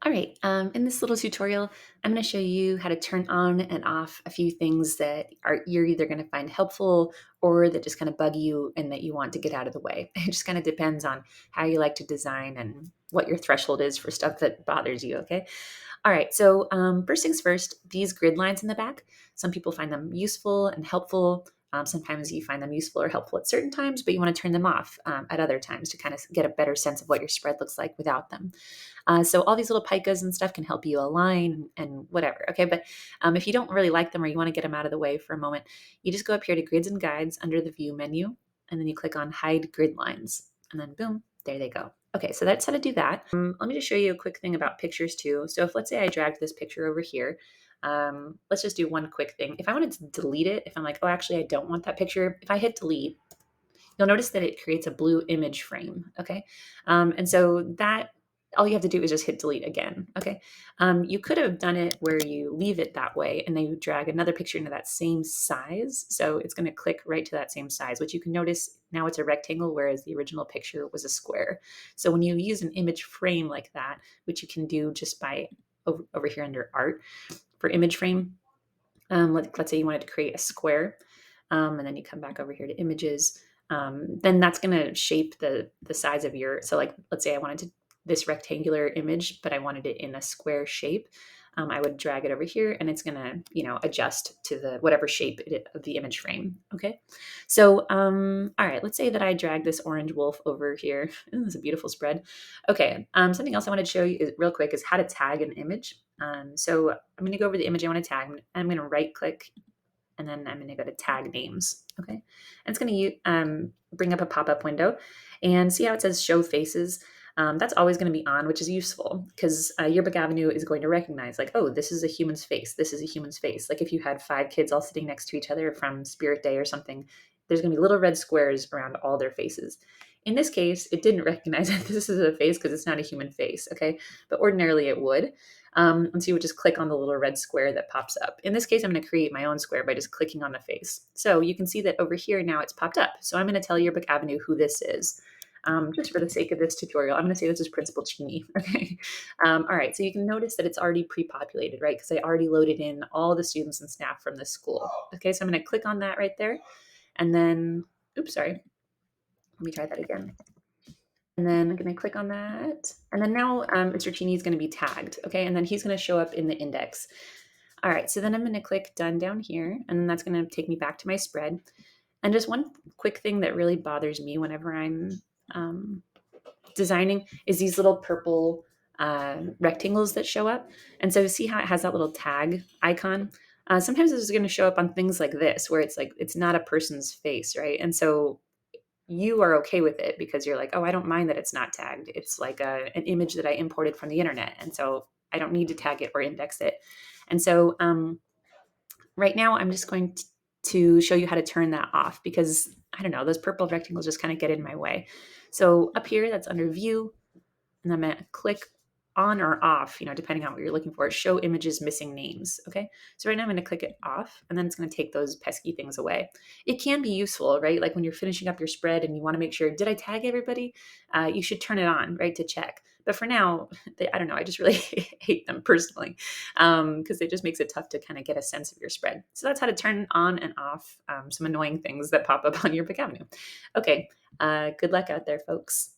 All right, in this little tutorial, I'm going to show you how to turn on and off a few things that you're either going to find helpful or that just kind of bug you and that you want to get out of the way. It just kind of depends on how you like to design and what your threshold is for stuff that bothers you, okay? All right, so first things first, these grid lines in the back, some people find them useful and helpful. Sometimes you find them useful or helpful at certain times, but you want to turn them off at other times to kind of get a better sense of what your spread looks like without them. So all these little picas and stuff can help you align and whatever. Okay, but if you don't really like them or you want to get them out of the way for a moment, you just go up here to Grids and Guides under the View menu, and then you click on Hide Grid Lines, and then boom, there they go. Okay, so that's how to do that. Let me just show you a quick thing about pictures too. So if let's say I dragged this picture over here, let's just do one quick thing. If I wanted to delete it, if I'm like, oh, actually, I don't want that picture, if I hit delete, you'll notice that it creates a blue image frame. Okay. And so that all you have to do is just hit delete again. Okay. You could have done it where you leave it that way and then you drag another picture into that same size. So it's going to click right to that same size, which you can notice now it's a rectangle, whereas the original picture was a square. So when you use an image frame like that, which you can do just by over here under art for image frame, let's say you wanted to create a square, and then you come back over here to images. Then that's going to shape the size of your. So like, let's say I wanted this rectangular image, but I wanted it in a square shape. I would drag it over here, and it's going to adjust to the whatever shape of the image frame. Okay, so all right, let's say that I drag this orange wolf over here. This is a beautiful spread. Okay, something else I wanted to show you real quick is how to tag an image. So I'm going to go over the image I want to tag. I'm going to right click and then I'm going to go to tag names. Okay. And it's going to bring up a pop-up window and see how it says show faces. That's always going to be on, which is useful because Yearbook Avenue is going to recognize like, oh, this is a human's face. This is a human's face. Like if you had 5 kids all sitting next to each other from Spirit Day or something, there's going to be little red squares around all their faces. In this case, it didn't recognize that this is a face because it's not a human face. Okay. But ordinarily it would. And so you would just click on the little red square that pops up. In this case, I'm going to create my own square by just clicking on the face. So you can see that over here now it's popped up. So I'm going to tell Yearbook Avenue who this is. Just for the sake of this tutorial, I'm going to say this is Principal Cheney. Okay. All right. So you can notice that it's already pre-populated, right? Because I already loaded in all the students and staff from this school. Okay. So I'm going to click on that right there. And then, oops, sorry. Let me try that again. And then I'm going to click on that. And then now Mr. Cheney is going to be tagged. Okay. And then he's going to show up in the index. All right. So then I'm going to click done down here. And then that's going to take me back to my spread. And just one quick thing that really bothers me whenever I'm um, designing is these little purple rectangles that show up. And so see how it has that little tag icon? Sometimes it's going to show up on things like this, where it's like, it's not a person's face, right? And so you are okay with it because you're like, oh, I don't mind that it's not tagged. It's like an image that I imported from the internet. And so I don't need to tag it or index it. And so right now I'm just going to show you how to turn that off because I don't know, those purple rectangles just kind of get in my way. So up here, that's under view, and I'm going to click on or off, depending on what you're looking for. Show images missing names. Okay. So right now I'm going to click it off and then it's going to take those pesky things away. It can be useful, right? Like when you're finishing up your spread and you want to make sure, did I tag everybody? You should turn it on, right? To check. But for now, I don't know. I just really hate them personally because it just makes it tough to kind of get a sense of your spread. So that's how to turn on and off some annoying things that pop up on your Yearbook Avenue. Okay. Good luck out there, folks.